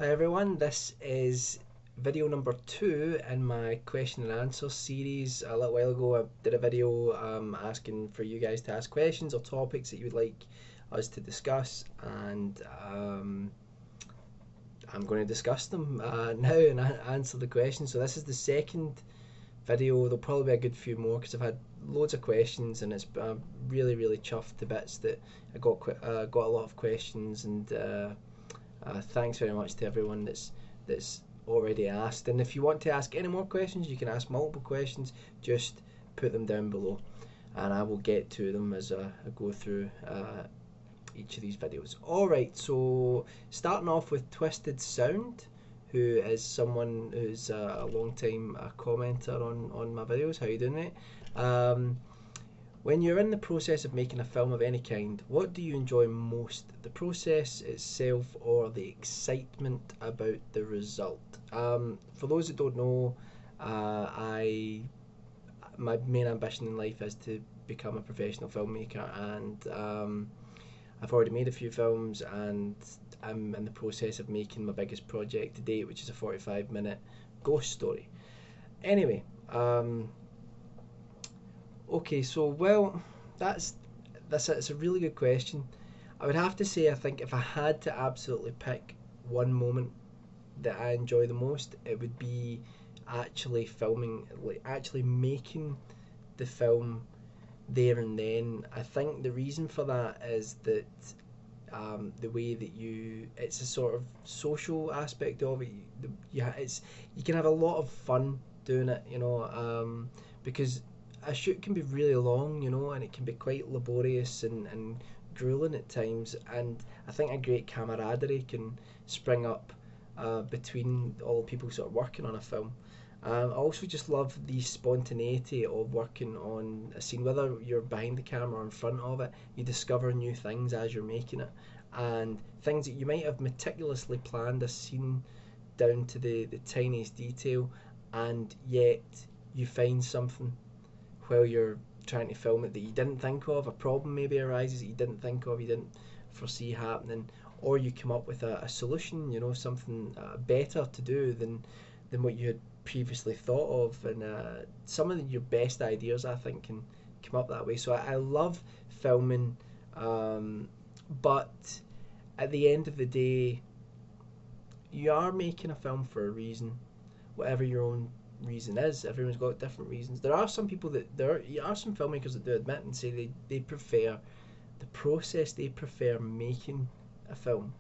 Hi everyone, this is video number 2 in my question and answer series. A little while ago I did a video asking for you guys to ask questions or topics that you would like us to discuss, and I'm going to discuss them now and answer the questions. So this is the second video. There'll probably be a good few more because I've had loads of questions, and it's really chuffed to bits that I got a lot of questions, and thanks very much to everyone that's already asked. And if you want to ask any more questions, you can ask multiple questions. Just put them down below, and I will get to them as I go through each of these videos. Alright, so starting off with Twisted Sound, who is someone who's a long time commenter on my videos. How you doing, mate? When you're in the process of making a film of any kind, what do you enjoy most? The process itself or the excitement about the result? For those that don't know, my main ambition in life is to become a professional filmmaker, and I've already made a few films, and I'm in the process of making my biggest project to date, which is a 45-minute ghost story. Anyway, okay, so well, it's a really good question. I would have to say, I think if I had to absolutely pick one moment that I enjoy the most, it would be actually filming, like actually making the film there and then. I think the reason for that is that the way that it's a sort of social aspect of it. You can have a lot of fun doing it, because a shoot can be really long, and it can be quite laborious and grueling at times. And I think a great camaraderie can spring up between all people sort of working on a film. I also just love the spontaneity of working on a scene, whether you're behind the camera or in front of it. You discover new things as you're making it, and things that you might have meticulously planned a scene down to the tiniest detail, and yet you find something while you're trying to film it that you didn't think of. A problem maybe arises that you didn't think of, you didn't foresee happening, or you come up with a solution, something better to do than what you had previously thought of. And some of your best ideas, I think, can come up that way. So I love filming, but at the end of the day, you are making a film for a reason, whatever your own reason is. Everyone's got different reasons. There are some filmmakers that do admit and say they prefer the process, they prefer making a film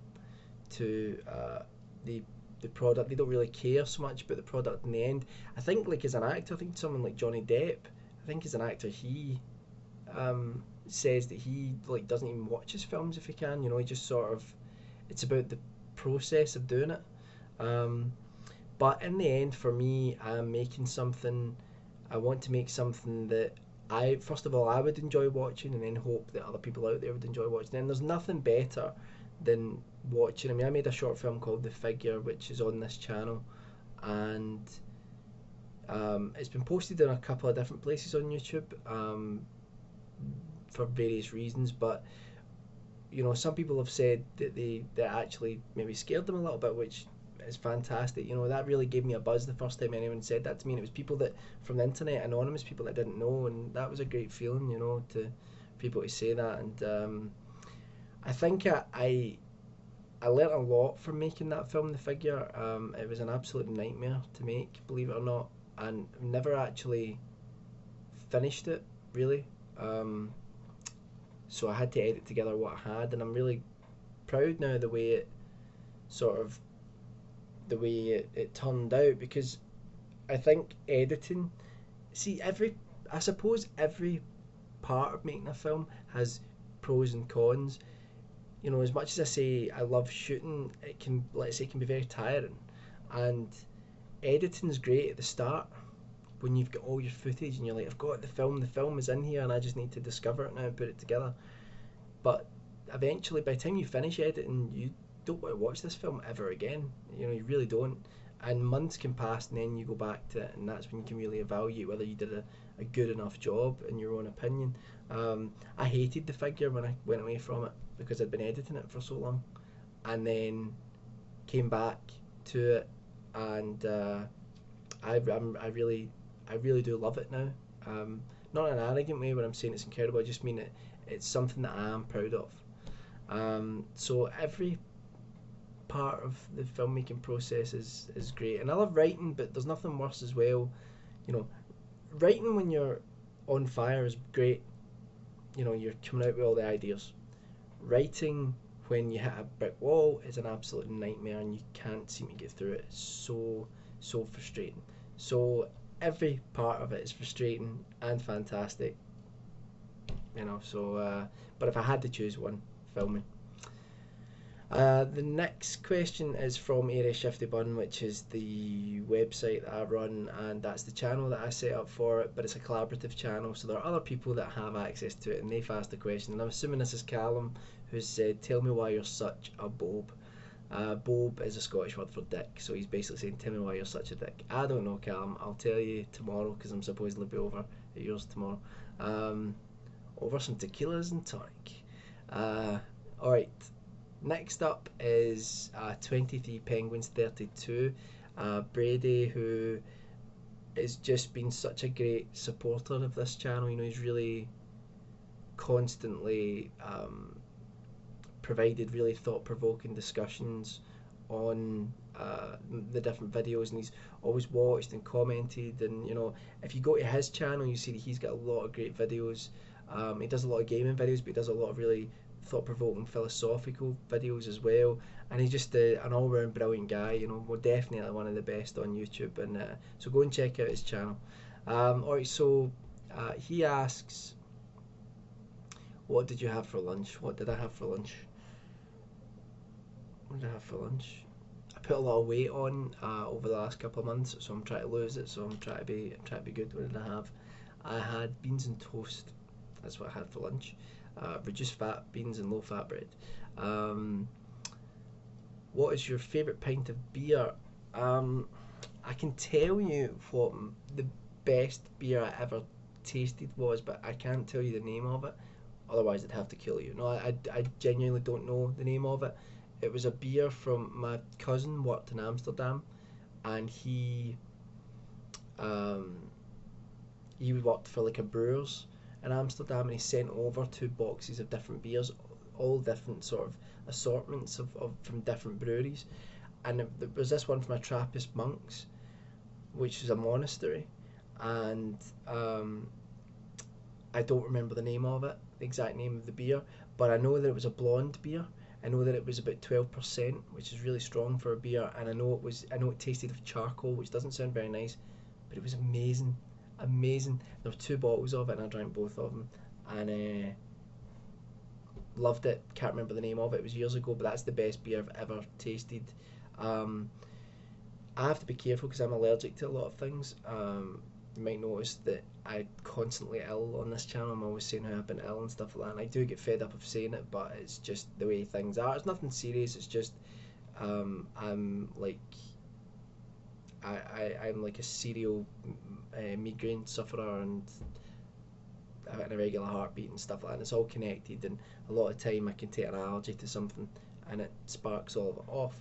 to the product. They don't really care so much about the product in the end. I think, like, as an actor, I think someone like Johnny Depp, I think as an actor, he says that he doesn't even watch his films if he can. He just sort of, it's about the process of doing it. But in the end, for me, I'm making something. I want to make something that first of all, I would enjoy watching, and then hope that other people out there would enjoy watching. And there's nothing better than watching. I mean, I made a short film called The Figure, which is on this channel, and it's been posted in a couple of different places on YouTube for various reasons. But some people have said that that actually maybe scared them a little bit, which is fantastic. That really gave me a buzz the first time anyone said that to me. And it was people that from the internet, anonymous people that I didn't know, and that was a great feeling, to people to say that. And I think I learnt a lot from making that film, The Figure. It was an absolute nightmare to make, believe it or not, and never actually finished it really. So I had to edit together what I had, and I'm really proud now the way it turned out, because I think editing, I suppose every part of making a film has pros and cons. As much as I say I love shooting, it can be very tiring, and editing's great at the start when you've got all your footage and you're like, I've got the film is in here, and I just need to discover it now and put it together. But eventually, by the time you finish editing, you don't want to watch this film ever again. You really don't. And months can pass, and then you go back to it, and that's when you can really evaluate whether you did a good enough job in your own opinion. I hated The Figure when I went away from it because I'd been editing it for so long, and then came back to it, and I really do love it now. Um, Not in an arrogant way when I'm saying it's incredible. I just mean it's something that I am proud of. So every part of the filmmaking process is great, and I love writing, but there's nothing worse as well. You know, writing when you're on fire is great. You know, you're coming out with all the ideas. Writing when you hit a brick wall is an absolute nightmare, and you can't seem to get through it. It's so frustrating. So every part of it is frustrating and fantastic. You know, but if I had to choose one, filming. The next question is from Area Shifty Bun, which is the website that I run, and that's the channel that I set up for it, but it's a collaborative channel, so there are other people that have access to it, and they've asked the question, and I'm assuming this is Callum, who's said, tell me why you're such a bob. Bob is a Scottish word for dick, so he's basically saying, tell me why you're such a dick. I don't know, Callum, I'll tell you tomorrow, because I'm supposedly be over at yours tomorrow. Over some tequilas and tonic. Alright. Next up is 23 Penguins 32, Brady, who has just been such a great supporter of this channel. You know, he's really constantly provided really thought-provoking discussions on the different videos, and he's always watched and commented. And you know, if you go to his channel, you see that he's got a lot of great videos. He does a lot of gaming videos, but he does a lot of really thought-provoking philosophical videos as well, and he's just an all-round brilliant guy. You know, we're definitely one of the best on YouTube, and so go and check out his channel. Alright, so he asks, what did you have for lunch? What did I have for lunch? What did I have for lunch? I put a lot of weight on over the last couple of months, so I'm trying to lose it, so I'm trying to be good. What did I have? I had beans and toast. That's what I had for lunch. Reduced fat beans and low fat bread. What is your favourite pint of beer? I can tell you what the best beer I ever tasted was, but I can't tell you the name of it. Otherwise, I'd have to kill you. No, I genuinely don't know the name of it. It was a beer from my cousin, worked in Amsterdam, and he worked for like a brewers in Amsterdam, and he sent over 2 boxes of different beers, all different sort of assortments of from different breweries. And there was this one from a Trappist monks, which is a monastery, and I don't remember the name of it, the exact name of the beer, but I know that it was a blonde beer. I know that it was about 12%, which is really strong for a beer, and I know it tasted of charcoal, which doesn't sound very nice, but it was amazing. There were 2 bottles of it, and I drank both of them, and loved it. Can't remember the name of it. It was years ago, but that's the best beer I've ever tasted. I have to be careful because I'm allergic to a lot of things. You might notice that I'm constantly ill on this channel. I'm always saying how I've been ill and stuff like that, and I do get fed up of saying it, but it's just the way things are. It's nothing serious. It's just I'm like I'm like a serial migraine sufferer, and having a regular heartbeat and stuff like that, and it's all connected, and a lot of time I can take an allergy to something and it sparks all of it off.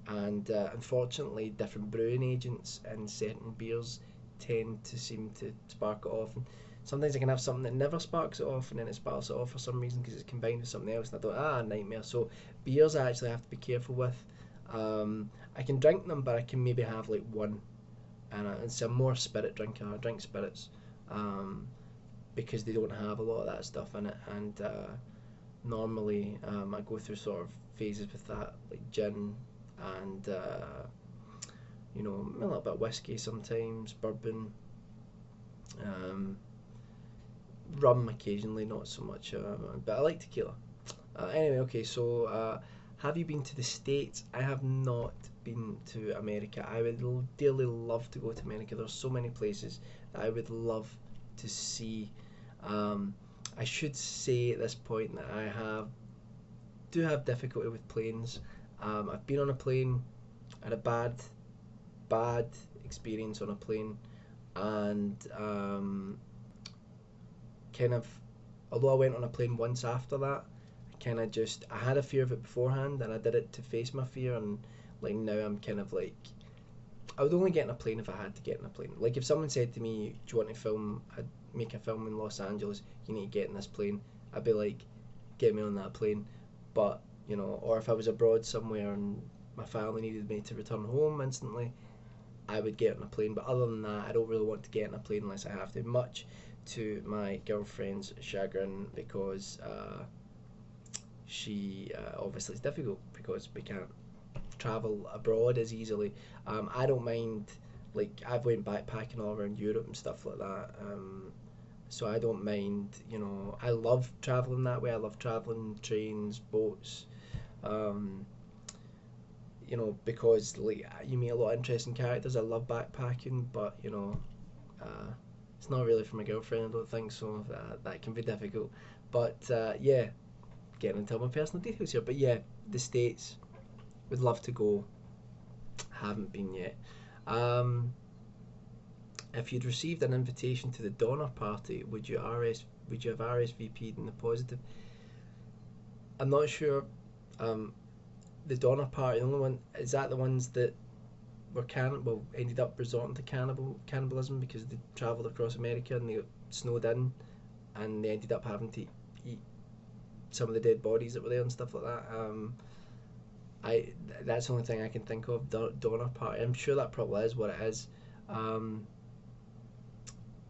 Unfortunately, different brewing agents and certain beers tend to seem to spark it off, and sometimes I can have something that never sparks it off, and then it sparks it off for some reason because it's combined with something else, and I thought, nightmare. So beers I actually have to be careful with. I can drink them, but I can maybe have like one, and so I'm more a spirit drinker. I drink spirits because they don't have a lot of that stuff in it, and normally I go through sort of phases with that, like gin and you know, a little bit of whiskey sometimes, bourbon, rum occasionally, not so much, but I like tequila. Anyway, okay, so have you been to the States? I have not been to America. I would dearly love to go to America. There's so many places that I would love to see. I should say at this point that I do have difficulty with planes. I've been on a plane, had a bad experience on a plane, and kind of, although I went on a plane once after that, I kind of just, I had a fear of it beforehand, and I did it to face my fear, and like now I'm kind of like, I would only get in a plane if I had to get in a plane. Like if someone said to me, "Do you want to make a film in Los Angeles? You need to get in this plane." I'd be like, "Get me on that plane." But you know, or if I was abroad somewhere and my family needed me to return home instantly, I would get on a plane. But other than that, I don't really want to get in a plane unless I have to. Much to my girlfriend's chagrin, because she obviously it's difficult because we can't travel abroad as easily. I don't mind, like I've went backpacking all around Europe and stuff like that. So I don't mind, you know, I love traveling that way. I love traveling trains, boats, um, you know, because like you meet a lot of interesting characters. I love backpacking, but you know, uh, it's not really for my girlfriend. I don't think so. That can be difficult. But yeah, getting into my personal details here. But yeah, the States, would love to go. Haven't been yet. Um, if you'd received an invitation to the Donner Party, would you have RSVP'd in the positive? I'm not sure. Um, the Donner Party, the only one is that the ones that ended up resorting to cannibalism because they travelled across America and they got snowed in, and they ended up having to eat some of the dead bodies that were there and stuff like that. I That's the only thing I can think of. Donner Party. I'm sure that probably is what it is. Um,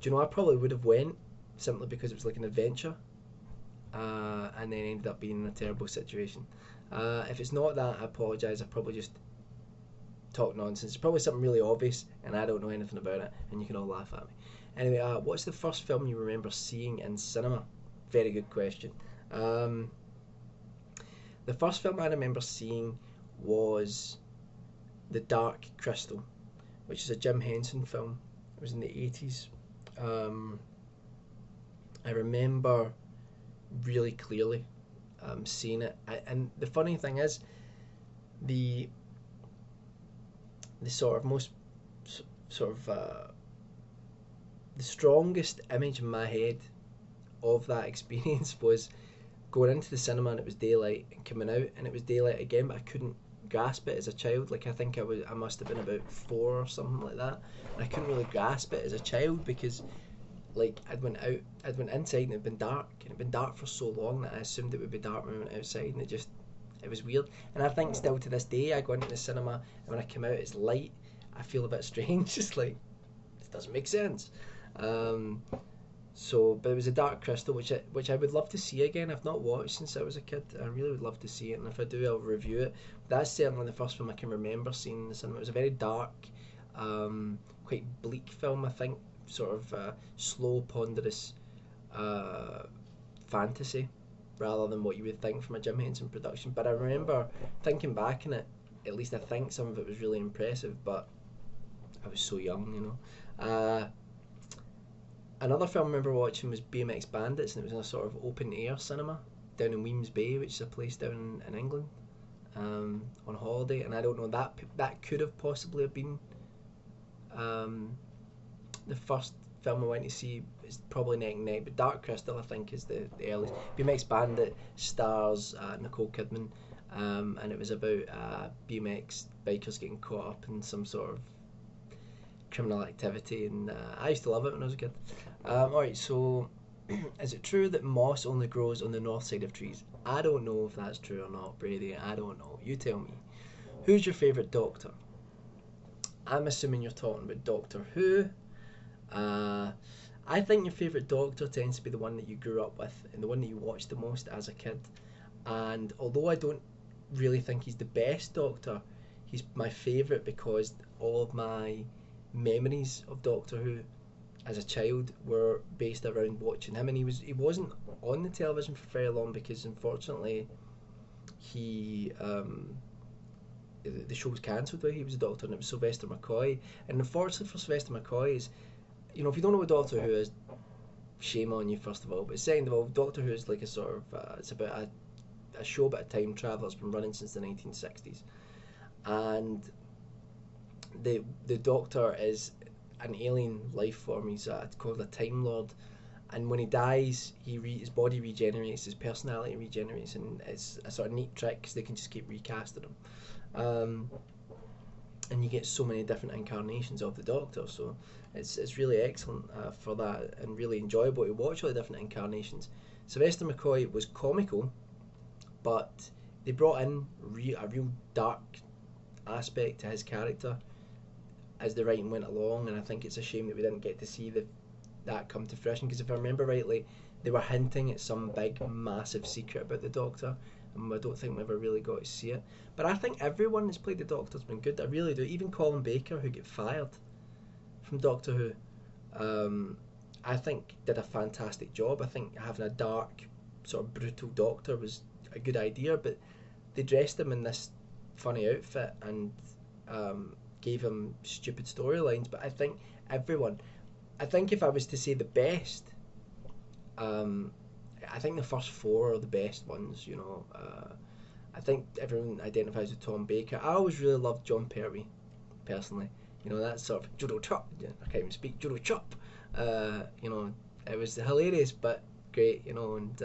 do you know? I probably would have went simply because it was like an adventure, and then ended up being in a terrible situation. If it's not that, I apologise. I probably just talk nonsense. It's probably something really obvious, and I don't know anything about it, and you can all laugh at me. Anyway, what's the first film you remember seeing in cinema? Very good question. Um, the first film I remember seeing was The Dark Crystal, which is a Jim Henson film. It was in the 80s. Um, I remember really clearly seeing it. And the funny thing is, the sort of most sort of the strongest image in my head of that experience was going into the cinema and it was daylight, and coming out and it was daylight again, but I couldn't grasp it as a child. Like I think I must have been about 4 or something like that, and I couldn't really grasp it as a child because like I'd went inside and it'd been dark, and it'd been dark for so long that I assumed it would be dark when I went outside, and it was weird. And I think still to this day I go into the cinema and when I come out it's light, I feel a bit strange. Just like, this doesn't make sense. um, but it was a Dark Crystal, which I would love to see again. I've not watched since I was a kid. I really would love to see it, and if I do, I'll review it. That's certainly the first film I can remember seeing in the cinema. It was a very dark, quite bleak film. I think sort of slow, ponderous fantasy, rather than what you would think from a Jim Henson production. But I remember thinking back on it. At least I think some of it was really impressive, but I was so young, you know. Another film I remember watching was BMX Bandits, and it was in a sort of open air cinema down in Weems Bay, which is a place down in England, on holiday. And I don't know, that could have possibly have been the first film I went to see. Is probably neck and neck, but Dark Crystal I think is the earliest. BMX Bandit stars Nicole Kidman, and it was about BMX bikers getting caught up in some sort of criminal activity, and I used to love it when I was a kid. Alright, so is it true that moss only grows on the north side of trees? I don't know if that's true or not, Brady. I don't know. You tell me. Who's your favourite Doctor? I'm assuming you're talking about Doctor Who. I think your favourite Doctor tends to be the one that you grew up with and the one that you watched the most as a kid. And although I don't really think he's the best Doctor, he's my favourite because all of my memories of Doctor Who as a child were based around watching him, and he wasn't on the television for very long because unfortunately he the show was cancelled while he was a Doctor, and it was Sylvester McCoy. And unfortunately for Sylvester McCoy is, you know, if you don't know what Doctor Who is, shame on you first of all, but second of all, Doctor Who is like a sort of it's about a show about a time travel. It's been running since the 1960s, and the Doctor is an alien life form. He's called a Time Lord, and when he dies, his body regenerates, his personality regenerates, and it's a sort of neat trick because they can just keep recasting him. And you get so many different incarnations of the Doctor, so it's really excellent for that, and really enjoyable to watch all the different incarnations. Sylvester McCoy was comical, but they brought in a real dark aspect to his character as the writing went along, and I think it's a shame that we didn't get to see that come to fruition, because if I remember rightly, they were hinting at some big, massive secret about the Doctor, and I don't think we ever really got to see it. But I think everyone that's played the Doctor's been good. I really do. Even Colin Baker, who got fired from Doctor Who, I think did a fantastic job. I think having a dark, sort of brutal Doctor was a good idea, but they dressed him in this funny outfit and gave him stupid storylines. But I think if I was to say the best, I think the first four are the best ones. I think everyone identifies with Tom Baker. I always really loved John Pertwee, personally. That sort of judo chop. I can't even speak judo chop. It was hilarious but great. And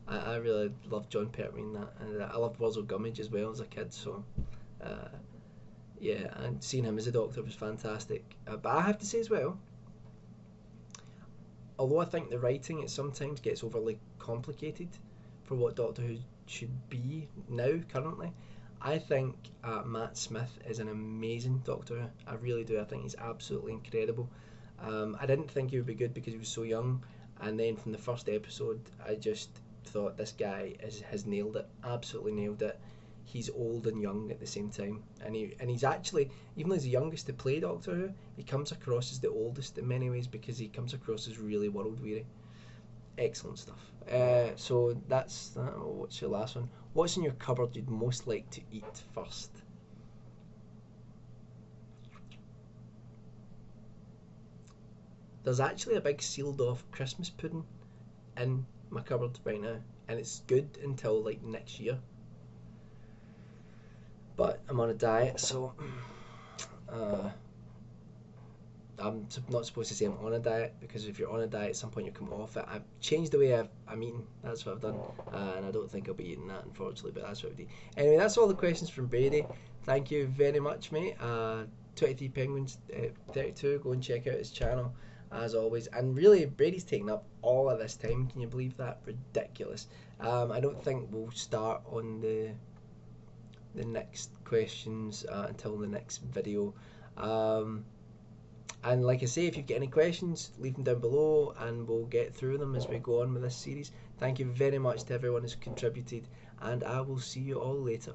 I really loved John Pertwee in that, and I loved Wurzel Gummidge as well as a kid. So yeah, and seeing him as a Doctor was fantastic. But I have to say as well, although I think the writing it sometimes gets overly complicated for what Doctor Who should be now currently, I think Matt Smith is an amazing Doctor Who. I really do. I think he's absolutely incredible. I didn't think he would be good because he was so young, and then from the first episode, I just thought this guy has nailed it. Absolutely nailed it. He's old and young at the same time, and he's actually, even though he's the youngest to play Doctor Who, he comes across as the oldest in many ways because he comes across as really world weary. Excellent stuff. So that's that. What's your last one? What's in your cupboard you'd most like to eat first? There's actually a big sealed off Christmas pudding in my cupboard right now, and it's good until like next year. But I'm on a diet, so I'm not supposed to say I'm on a diet, because if you're on a diet at some point you come off it. I've changed the way I'm eating. That's what I've done, and I don't think I'll be eating that, unfortunately, but that's what I've done. Anyway, that's all the questions from Brady. Thank you very much, mate. 23 Penguins 32. Go and check out his channel as always. And really, Brady's taken up all of this time. Can you believe that? Ridiculous. I don't think we'll start on the next questions until the next video. And like I say, if you've got any questions, leave them down below and we'll get through them as we go on with this series. Thank you very much to everyone who's contributed, and I will see you all later.